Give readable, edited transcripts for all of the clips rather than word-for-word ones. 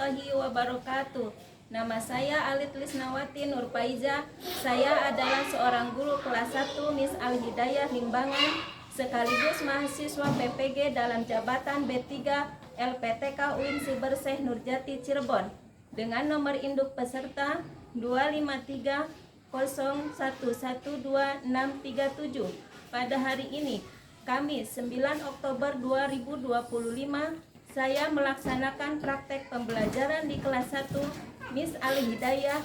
warahmatullahi wabarakatuh. Nama saya Alit Lisnawati Nurfaiza. Saya adalah seorang guru kelas 1 Miss Al-Hidayah Limbangan, sekaligus mahasiswa PPG dalam jabatan B3 LPTK UIN Sibersih Nurjati Cirebon, dengan nomor induk peserta 253011267. Pada hari ini, Kamis 9 Oktober 2025, saya melaksanakan praktek pembelajaran di kelas 1 Miss Al-Hidayah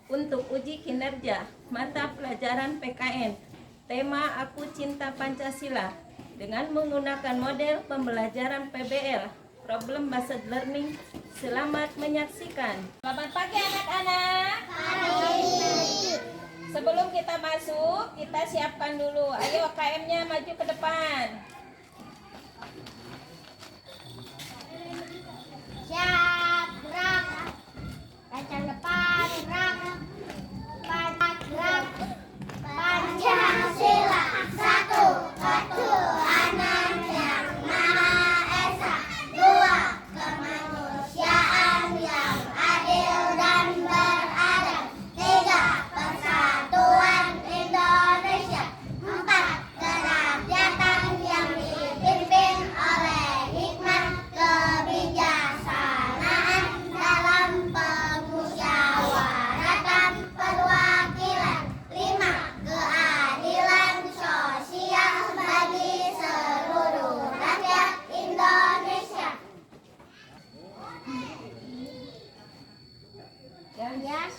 untuk uji kinerja mata pelajaran PKN. Tema Aku Cinta Pancasila dengan menggunakan model pembelajaran PBL, Problem Based Learning. Selamat menyaksikan. Selamat pagi anak-anak. Sebelum kita masuk, kita siapkan dulu. Ayo KM-nya maju ke depan. Siap, gerak. Kaca depan, gerak. Gerak. Pancasila, satu ketuhanan yang Maha Esa, dua kemanusiaan yang adil dan beradab, tiga persatuan Indonesia, empat kerakyatan yang dipimpin oleh hikmah kebijaksanaan dalam pemusyawaratan perwakilan, lima keadilan sosial bagi seluruh rakyat Indonesia. Yes.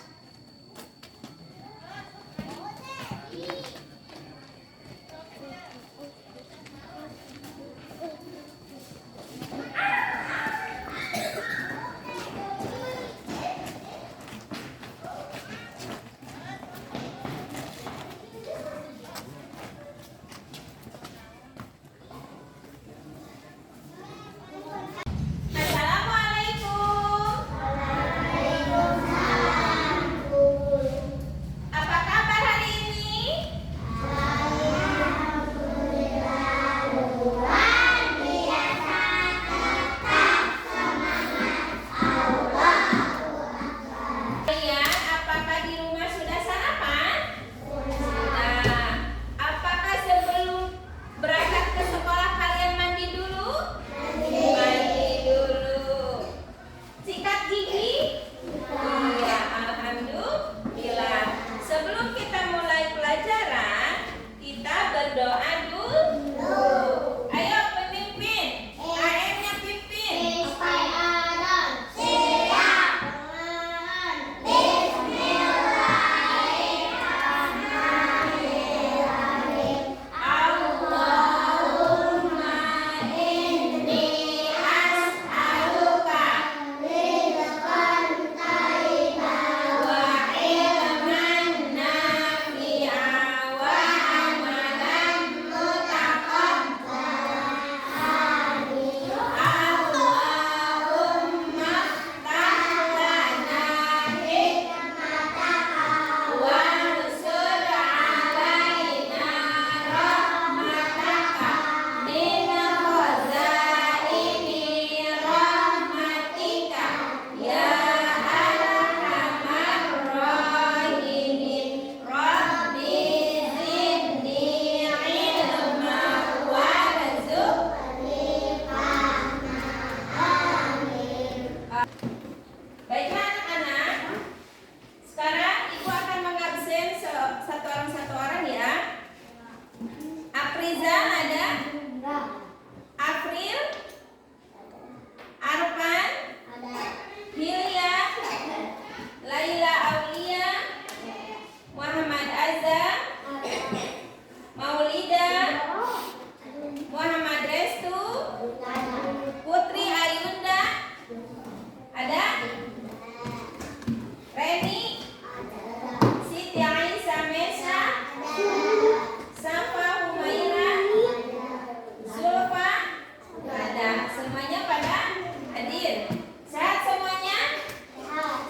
Assalamualaikum. Apa kabar hari ini? Kalian apakah di rumah sudah sarapan? Sudah. Apakah sebelum berangkat ke sekolah kalian mandi dulu? Mandi dulu. Sikat gigi? Iya, alhamdulillah. Sebelum kita mulai pelajaran, kita berdoa dulu. Ayo pemimpin, AM-nya pimpin. Allahumma inni as'aluka rizqan thayyiban wa ilman nafi'an wa amalan mutaqabbalan. Allahumma ftah lana hikmataka wansur alaina rahmataka min khazaini rahmatika ya arhamar rahimin. Rabbi zidni ilma warzuqni fahma. Amin. Baiklah anak-anak, sekarang ibu akan mengabsen satu orang ya. Afriza ada? Afril? Arfan? Hilya? Laila Aulia? Muhammad Azza? Maulida? Muhammad Restu? Putri Ayunda? Ada? Reni? Siti Aisyah Mesa? Safa Humaira? Zulfa? Ada. Semuanya pada hadir. Sehat semuanya?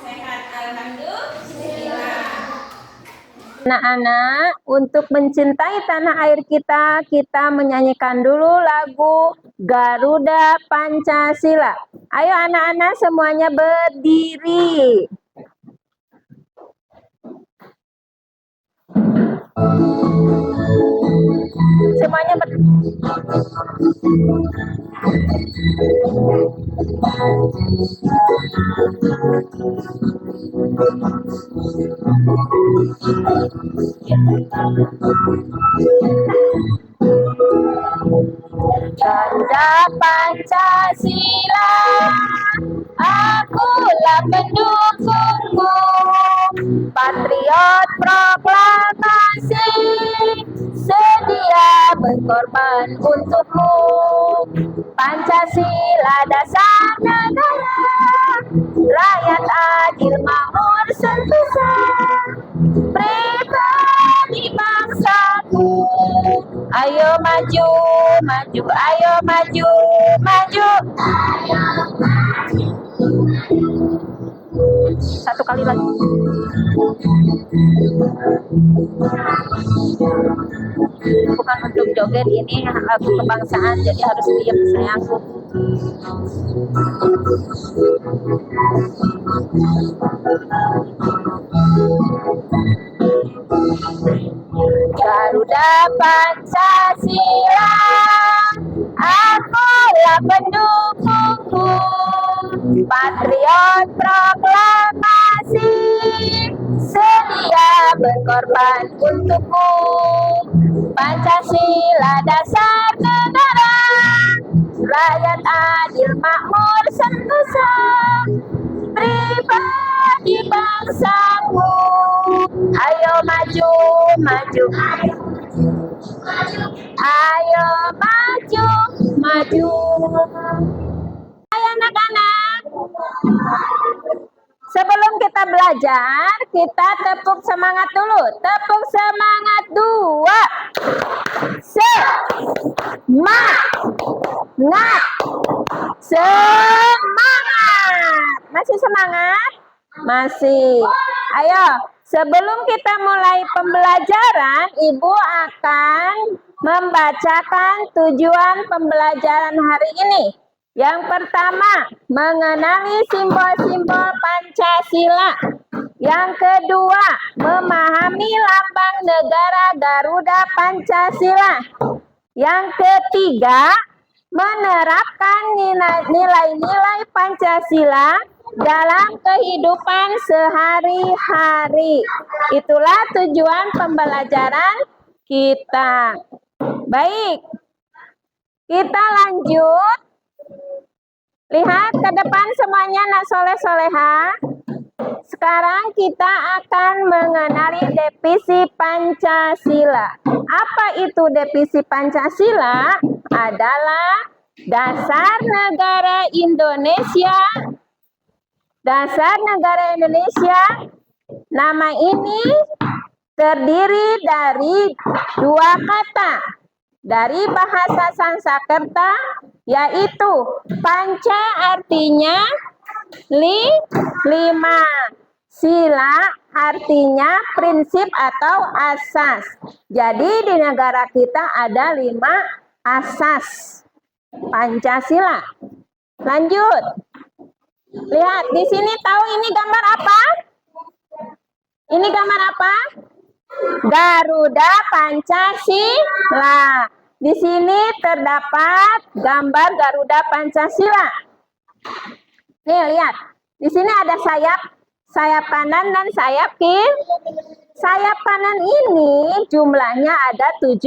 Sehat, alhamdulillah. Anak-anak, untuk mencintai tanah air kita, kita menyanyikan dulu lagu Garuda Pancasila. Ayo anak-anak semuanya berdiri. Semuanya berdiri. Garuda Pancasila, akulah pendukungmu, patriot proklamasi, sedia berkorban untukmu. Pancasila dasar negara, rakyat adil makmur sentosa, pribadi bangsaku. Ayo maju, maju, ayo maju, maju. Satu kali lagi. Bukan untuk joget, ini lagu kebangsaan, jadi harus diam sayang. Garuda Pancasila, akulah pendukungmu, patriot proklamasi, sedia berkorban untukmu. Pancasila dasar negara, rakyat adil makmur sentosa, pribadi bangsaku. Ayo maju, maju, ayo maju, maju. Hai anak-anak, sebelum kita belajar, kita tepuk semangat dulu. Tepuk semangat 2. Semangat. Semangat. Masih semangat? Masih. Ayo, sebelum kita mulai pembelajaran, Ibu akan membacakan tujuan pembelajaran hari ini. Yang pertama, mengenali simbol-simbol Pancasila. Yang kedua, memahami lambang negara Garuda Pancasila. Yang ketiga, menerapkan nilai-nilai Pancasila dalam kehidupan sehari-hari. Itulah tujuan pembelajaran kita. Baik, kita lanjut. Lihat ke depan semuanya, nak soleh-soleha. Sekarang kita akan mengenali definisi Pancasila. Apa itu definisi Pancasila? Adalah dasar negara Indonesia. Dasar negara Indonesia. Nama ini terdiri dari 2 kata. Dari bahasa Sanskerta, yaitu panca artinya 5, sila artinya prinsip atau asas. Jadi di negara kita ada 5 asas Pancasila. Lanjut. Lihat di sini, tahu ini gambar apa? Ini gambar apa? Garuda Pancasila. Di sini terdapat gambar Garuda Pancasila. Nih lihat, di sini ada sayap kanan dan sayap kiri. Sayap kanan ini jumlahnya ada 17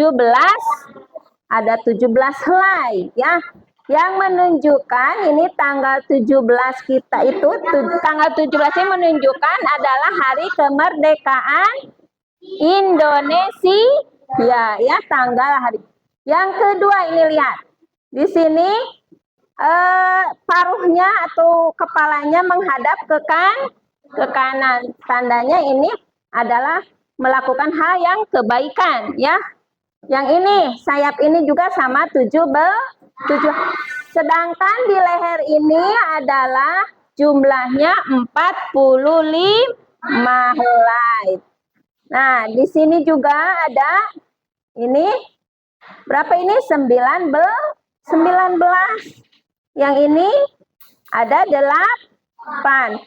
helai ya. Yang menunjukkan ini tanggal 17 kita itu, tanggal 17 ini menunjukkan adalah hari kemerdekaan Indonesia ya, tanggal hari. Yang kedua ini lihat. Di sini paruhnya atau kepalanya menghadap ke kanan. Tandanya ini adalah melakukan hal yang kebaikan ya. Yang ini sayap ini juga sama 7. Sedangkan di leher ini adalah jumlahnya 45 helai. Nah, di sini juga ada ini berapa ini? 19. Yang ini ada 8.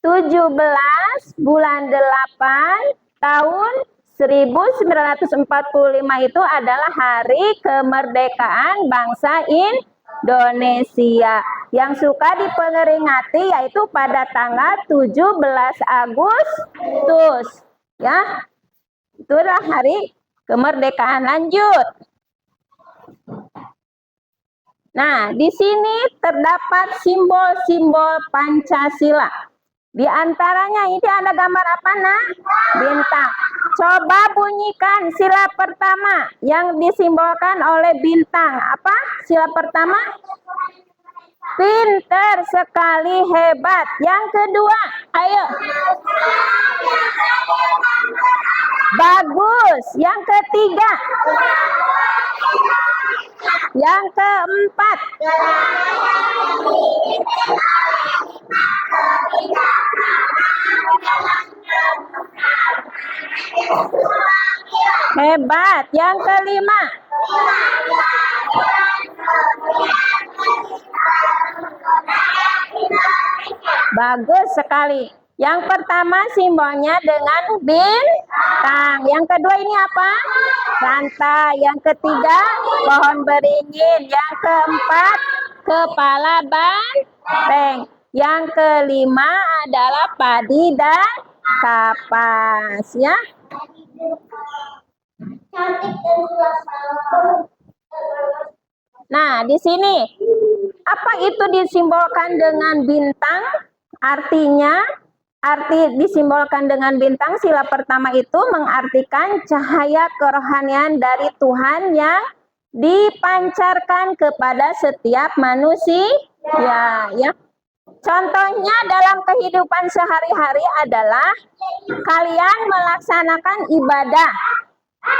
17 bulan 8 tahun 1945 itu adalah hari kemerdekaan bangsa Indonesia. Yang suka diperingati yaitu pada tanggal 17 Agustus. Ya, itulah hari kemerdekaan. Lanjut. Nah, di sini terdapat simbol-simbol Pancasila. Di antaranya ini ada gambar apa, Nak? Bintang. Coba bunyikan sila pertama yang disimbolkan oleh bintang. Apa sila pertama? Pinter sekali, hebat. Yang kedua, ayo. Bagus. Yang ketiga. Yang keempat. Hebat. Yang kelima. Bagus sekali. Yang pertama simbolnya dengan bintang. Yang kedua ini apa? Rantai. Yang ketiga pohon beringin. Yang keempat kepala banteng. Yang kelima adalah padi dan kapas, ya. Nah, di sini apa itu disimbolkan dengan bintang? Artinya, disimbolkan dengan bintang sila pertama itu mengartikan cahaya kerohanian dari Tuhan yang dipancarkan kepada setiap manusia, ya. Contohnya dalam kehidupan sehari-hari adalah kalian melaksanakan ibadah,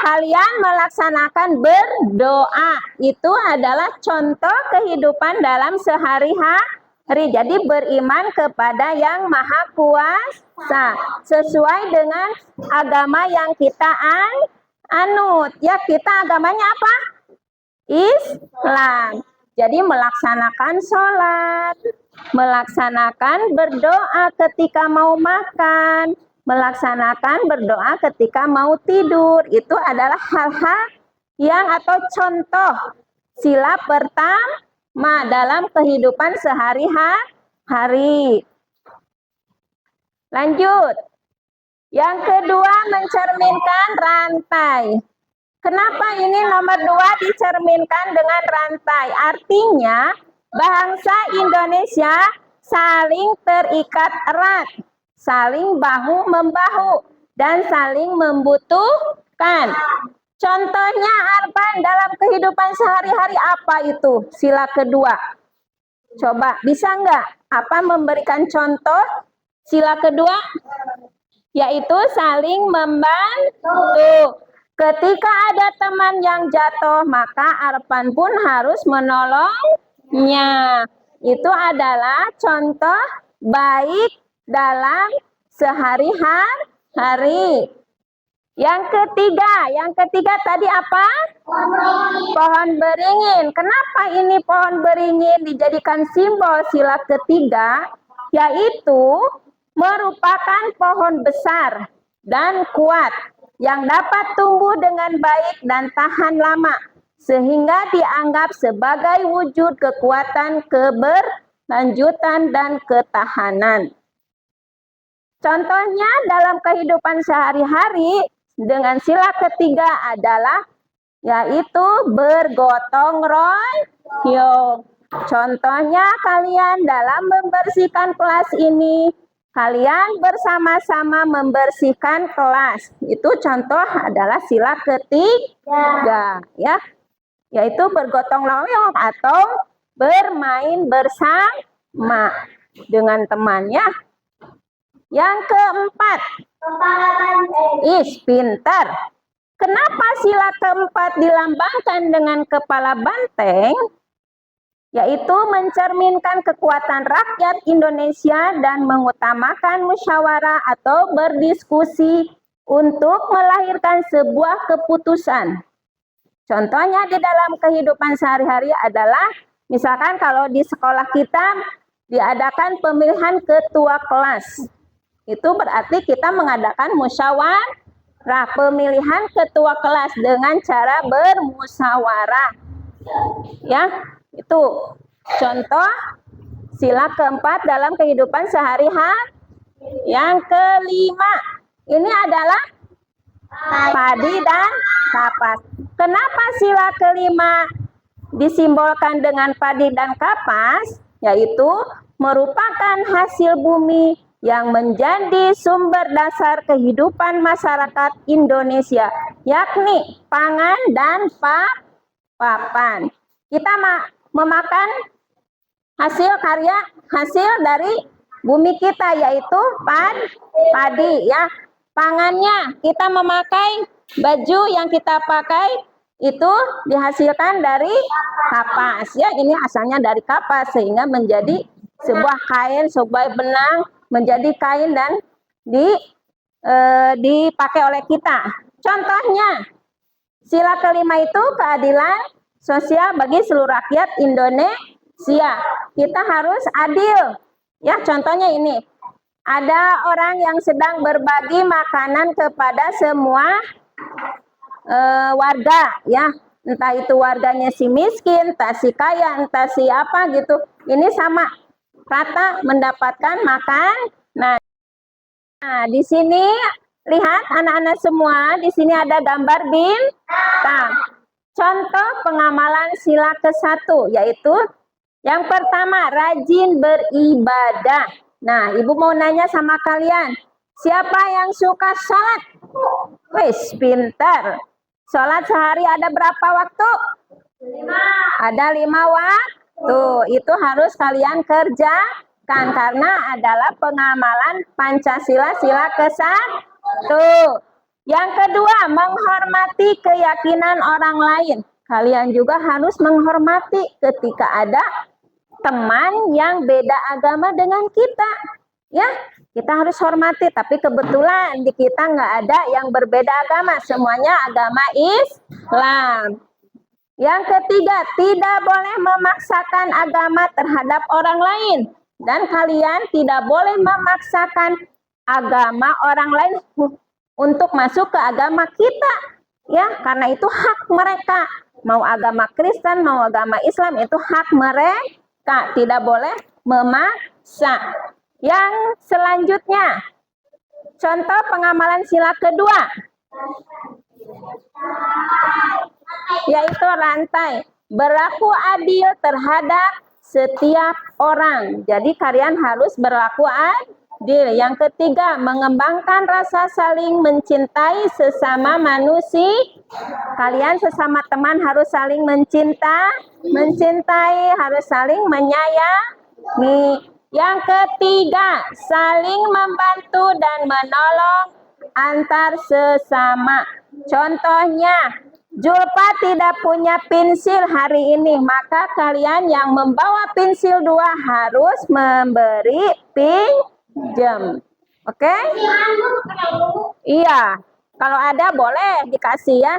kalian melaksanakan berdoa. Itu adalah contoh kehidupan dalam sehari-hari. Jadi beriman kepada Yang Maha Kuasa sesuai dengan agama yang kita anut. Ya, kita agamanya apa? Islam. Jadi melaksanakan sholat, melaksanakan berdoa ketika mau makan, melaksanakan berdoa ketika mau tidur. Itu adalah hal-hal yang atau contoh sila pertama dalam kehidupan sehari-hari. Lanjut. Yang kedua, mencerminkan rantai. Kenapa ini nomor 2 dicerminkan dengan rantai? Artinya bangsa Indonesia saling terikat erat, saling bahu-membahu, dan saling membutuhkan. Contohnya Arban dalam kehidupan sehari-hari apa itu? Sila kedua. Coba, bisa nggak? Apa memberikan contoh sila kedua? Yaitu saling membantu. Ketika ada teman yang jatuh, maka Arpan pun harus menolongnya. Itu adalah contoh baik dalam sehari-hari. Yang ketiga tadi apa? Pohon beringin. Kenapa ini pohon beringin dijadikan simbol sila ketiga? Yaitu merupakan pohon besar dan kuat yang dapat tumbuh dengan baik dan tahan lama, sehingga dianggap sebagai wujud kekuatan keberlanjutan dan ketahanan. Contohnya dalam kehidupan sehari-hari dengan sila ketiga adalah yaitu bergotong royong. Contohnya kalian dalam membersihkan kelas ini, kalian bersama-sama membersihkan kelas. Itu contoh adalah sila ketiga, ya. Yaitu bergotong royong atau bermain bersama dengan temannya. Yang keempat, pintar. Kenapa sila keempat dilambangkan dengan kepala banteng? Yaitu mencerminkan kekuatan rakyat Indonesia dan mengutamakan musyawarah atau berdiskusi untuk melahirkan sebuah keputusan. Contohnya di dalam kehidupan sehari-hari adalah, misalkan kalau di sekolah kita diadakan pemilihan ketua kelas. Itu berarti kita mengadakan musyawarah pemilihan ketua kelas dengan cara bermusyawarah. Ya, itu contoh sila keempat dalam kehidupan sehari-hari. Yang kelima, ini adalah padi dan kapas. Kenapa sila kelima disimbolkan dengan padi dan kapas? Yaitu merupakan hasil bumi yang menjadi sumber dasar kehidupan masyarakat Indonesia, yakni pangan dan papan. Kita memakan hasil dari bumi kita, yaitu padi ya. Pangannya kita memakai baju yang kita pakai itu dihasilkan dari kapas ya. Ini asalnya dari kapas sehingga menjadi sebuah kain, sebuah benang menjadi kain dan dipakai oleh kita. Contohnya sila kelima itu keadilan sosial bagi seluruh rakyat Indonesia. Kita harus adil. Ya, contohnya ini. Ada orang yang sedang berbagi makanan kepada semua warga, ya. Entah itu warganya si miskin, entah si kaya, entah si apa gitu. Ini sama rata mendapatkan makan. Nah, di sini lihat anak-anak semua, di sini ada gambar bintang. Contoh pengamalan sila ke-1 yaitu yang pertama, rajin beribadah. Nah, Ibu mau nanya sama kalian, siapa yang suka sholat? Wis, pintar. Sholat sehari ada berapa waktu? 5. Ada 5 waktu. Itu harus kalian kerjakan karena adalah pengamalan Pancasila sila ke-1. Yang kedua, menghormati keyakinan orang lain. Kalian juga harus menghormati ketika ada teman yang beda agama dengan kita. Ya, kita harus hormati. Tapi kebetulan di kita nggak ada yang berbeda agama. Semuanya agama Islam. Yang ketiga, tidak boleh memaksakan agama terhadap orang lain. Dan kalian tidak boleh memaksakan agama orang lain untuk masuk ke agama kita. Ya, karena itu hak mereka. Mau agama Kristen, mau agama Islam, itu hak mereka. Tidak boleh memaksa. Yang selanjutnya, contoh pengamalan sila kedua, yaitu rantai. Berlaku adil terhadap setiap orang. Jadi kalian harus berlaku adil. Yang ketiga, mengembangkan rasa saling mencintai sesama manusia. Kalian sesama teman harus saling mencintai, harus saling menyayangi. Yang ketiga, saling membantu dan menolong antar sesama. Contohnya, Julpa tidak punya pensil hari ini, maka kalian yang membawa pensil 2 harus memberi pinjam. Oke? Iya. Kalau ada boleh dikasih ya.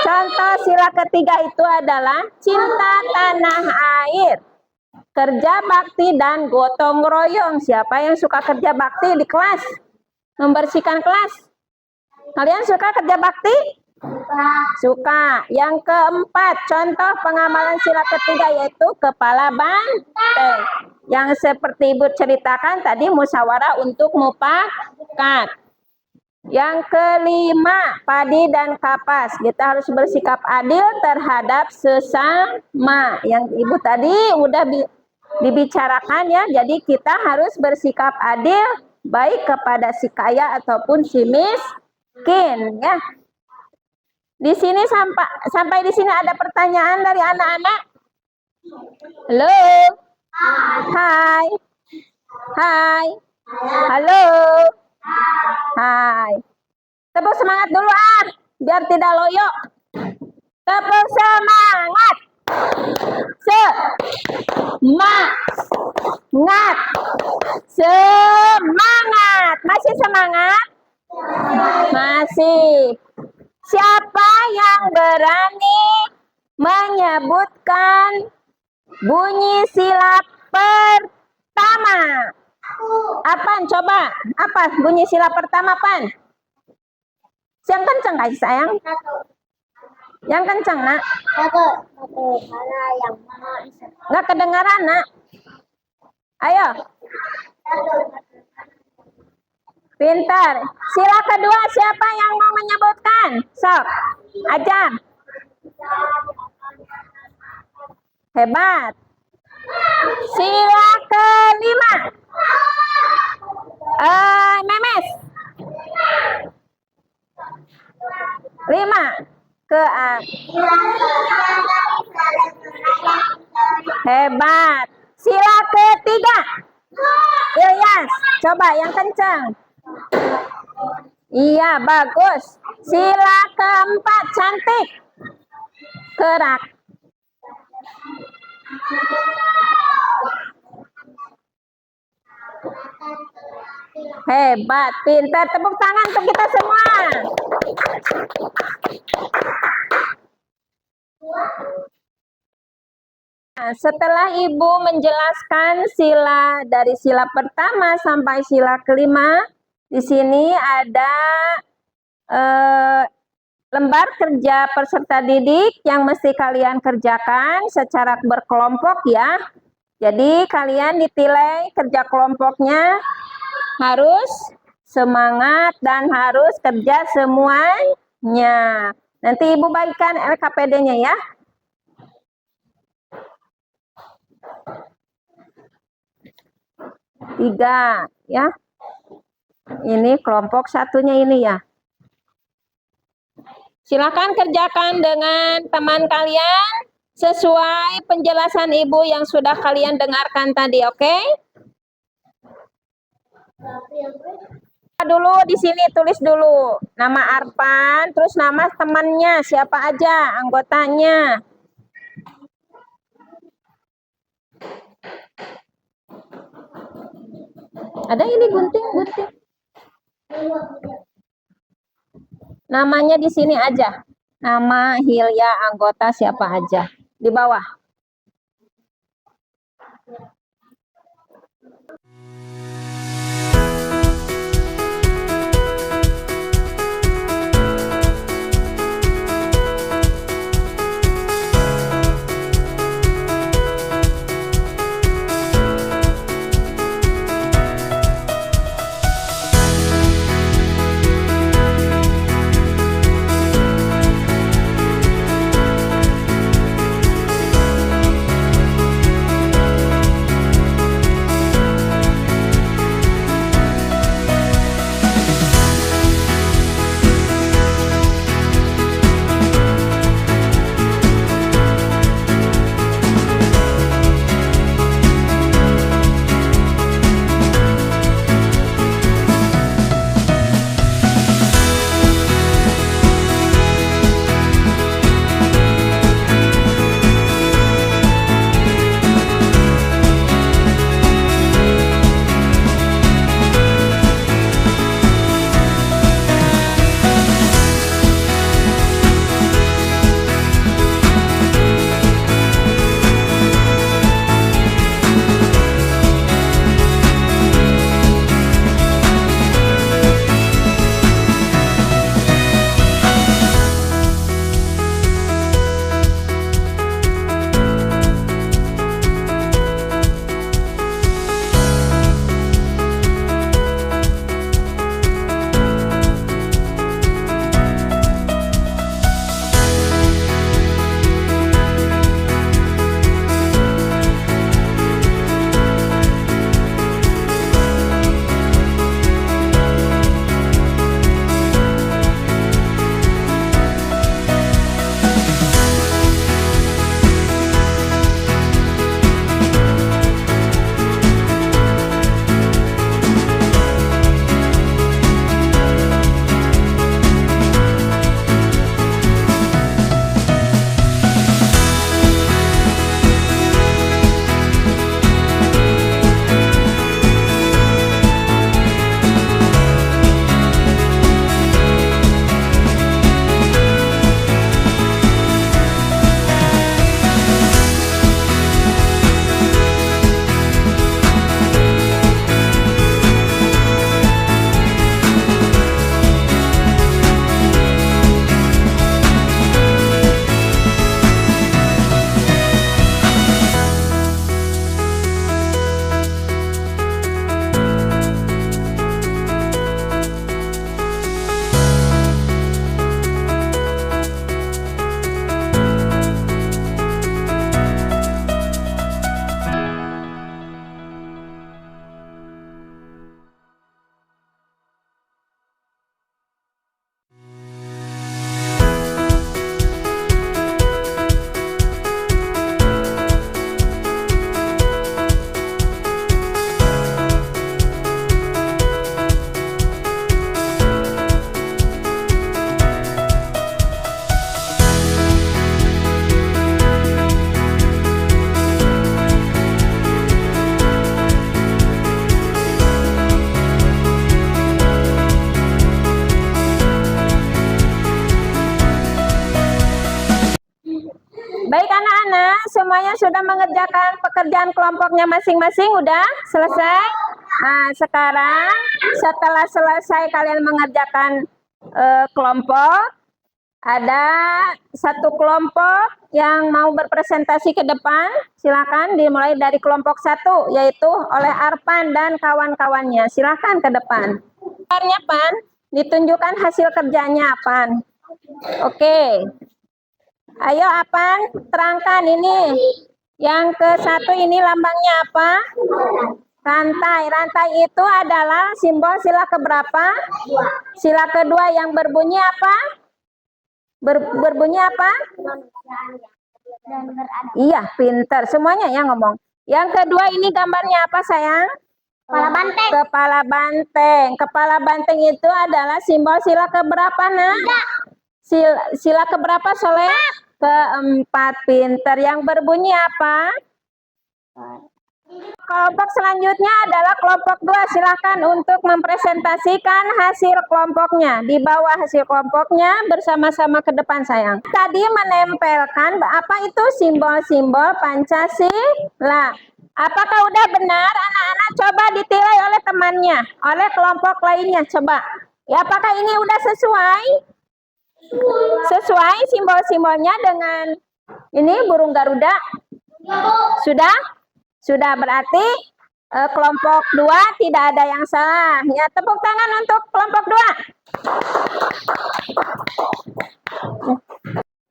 Contoh sila ketiga itu adalah cinta tanah air, kerja bakti dan gotong royong. Siapa yang suka kerja bakti di kelas? Membersihkan kelas. Kalian suka kerja bakti? Suka. Yang keempat, contoh pengamalan sila ketiga yaitu kepala banteng. Yang seperti Ibu ceritakan tadi, musyawarah untuk mufakat. Yang kelima, padi dan kapas. Kita harus bersikap adil terhadap sesama. Yang Ibu tadi udah dibicarakan ya. Jadi kita harus bersikap adil baik kepada si kaya ataupun si miskin ya. Di sini sampai di sini ada pertanyaan dari anak-anak? Halo. Hai. Hai. Halo. Hai. Tepuk semangat dulu biar tidak loyo. Tepuk semangat. Semangat. Semangat. Masih semangat? Masih. Siapa yang berani menyebutkan bunyi sila pertama? Apaan coba? Apa bunyi sila pertama, Pan? Yang kencang guys sayang. Yang kencang nak. Nggak kedengaran nak. Ayo. Pintar. Sila kedua siapa yang mau menyebutkan? Sok. Ajar. Hebat. Sila kelima. Memes. 5 ke A. Hebat. Sila ketiga. Ilyas, coba yang kencang. Iya, bagus. Sila keempat, cantik. Gerak. Hebat, pintar. Tepuk tangan untuk kita semua. Nah, setelah Ibu menjelaskan sila dari sila pertama sampai sila kelima, di sini ada lembar kerja peserta didik yang mesti kalian kerjakan secara berkelompok ya. Jadi kalian ditilai kerja kelompoknya harus semangat dan harus kerja semuanya. Nanti Ibu bagikan LKPD-nya ya. Tiga ya. Ini kelompok satunya ini ya. Silakan kerjakan dengan teman kalian sesuai penjelasan Ibu yang sudah kalian dengarkan tadi, oke? Dulu di sini tulis dulu nama Arpan, terus nama temannya siapa aja anggotanya. Ada ini gunting. Namanya di sini aja. Nama Hilya, anggota siapa aja. Di bawah. Baik anak-anak, semuanya sudah mengerjakan pekerjaan kelompoknya masing-masing? Udah selesai? Nah, sekarang setelah selesai kalian mengerjakan kelompok, ada satu kelompok yang mau berpresentasi ke depan. Silakan dimulai dari kelompok 1, yaitu oleh Arpan dan kawan-kawannya. Silakan ke depan. Gambarnya, Pan, ditunjukkan hasil kerjanya, Pan. Oke. Ayo, Apan, terangkan ini. Yang ke-1 ini lambangnya apa? Rantai. Rantai itu adalah simbol sila keberapa? Sila kedua yang berbunyi apa? Berbunyi apa? Iya, pinter. Semuanya yang ngomong. Yang kedua ini gambarnya apa, sayang? Kepala banteng. Kepala banteng. Kepala banteng itu adalah simbol sila keberapa, nak? Sila keberapa, Soleh? Keempat, pinter. Yang berbunyi apa? Kelompok selanjutnya adalah kelompok 2. Silakan untuk mempresentasikan hasil kelompoknya. Di bawah hasil kelompoknya bersama-sama ke depan, sayang. Tadi menempelkan apa itu simbol-simbol Pancasila. Apakah udah benar, anak-anak? Coba ditilai oleh temannya, oleh kelompok lainnya. Coba. Ya, apakah ini udah sesuai? Sesuai simbol-simbolnya dengan ini burung Garuda? Sudah? Sudah, berarti kelompok 2 tidak ada yang salah. Ya, tepuk tangan untuk kelompok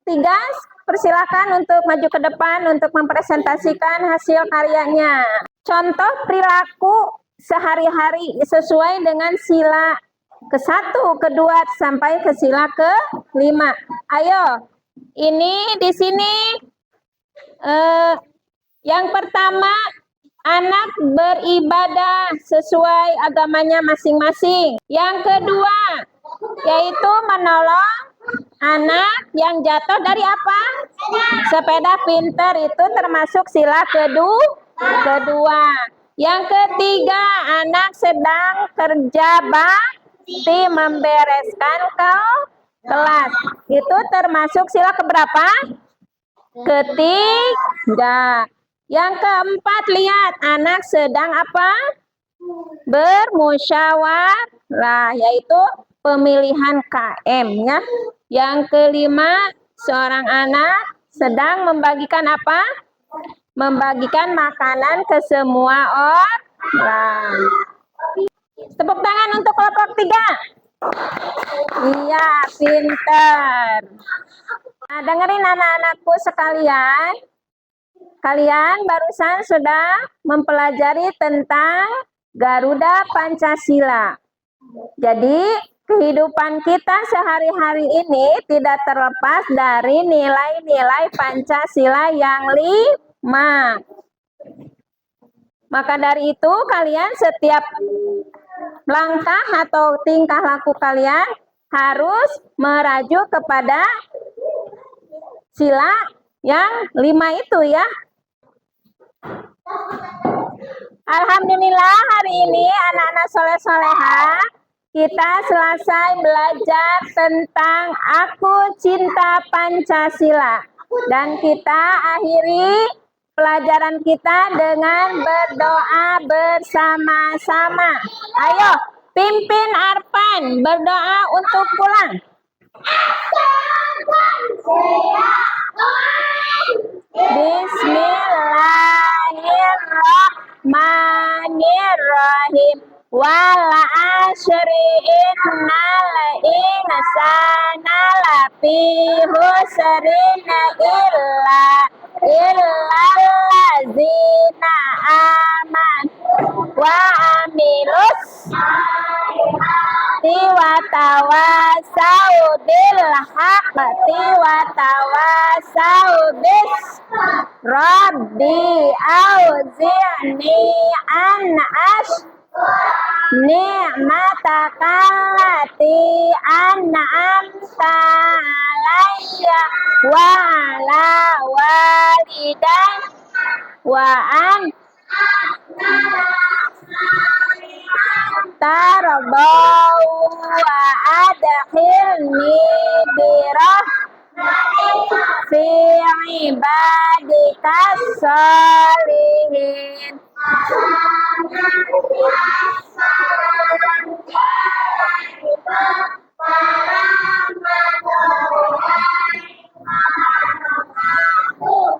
2. 3, persilakan untuk maju ke depan untuk mempresentasikan hasil karyanya. Contoh perilaku sehari-hari sesuai dengan sila ke-1, ke-2 sampai ke sila ke-5. Ayo, ini di sini yang pertama, anak beribadah sesuai agamanya masing-masing. Yang kedua, yaitu menolong anak yang jatuh dari apa? Sepeda. Pinter, itu termasuk sila kedua. Yang ketiga, anak sedang kerja bakti membereskan kelas. Itu termasuk sila keberapa? Ketiga. Yang keempat, lihat anak sedang apa? Bermusyawarah, yaitu pemilihan KM ya. Yang kelima, seorang anak sedang membagikan apa? Membagikan makanan ke semua orang. Tepuk tangan untuk kelompok 3. Iya, pinter. Nah, dengerin anak-anakku sekalian. Kalian barusan sudah mempelajari tentang Garuda Pancasila. Jadi, kehidupan kita sehari-hari ini tidak terlepas dari nilai-nilai Pancasila yang 5. Maka dari itu, kalian setiap langkah atau tingkah laku kalian harus merajuk kepada sila yang 5 itu ya. Alhamdulillah, hari ini anak-anak soleh-soleha kita selesai belajar tentang Aku Cinta Pancasila. Dan kita akhiri pelajaran kita dengan berdoa bersama-sama. Ayo, pimpin Arpan berdoa untuk pulang. Bismillahirrahmanirrahim. Wal asri innal insana lafi khusrin illallazina amanu wa amilus wa tawasau bil haqqi wa tawasau bis rabbi auzi'ni an ni'mataka allati an'amta alayya wa ala walidan wa an tarbau wa adkhilni birah fi ibadikas sholihin.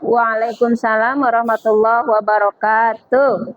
Waalaikumsalam warahmatullahi wabarakatuh.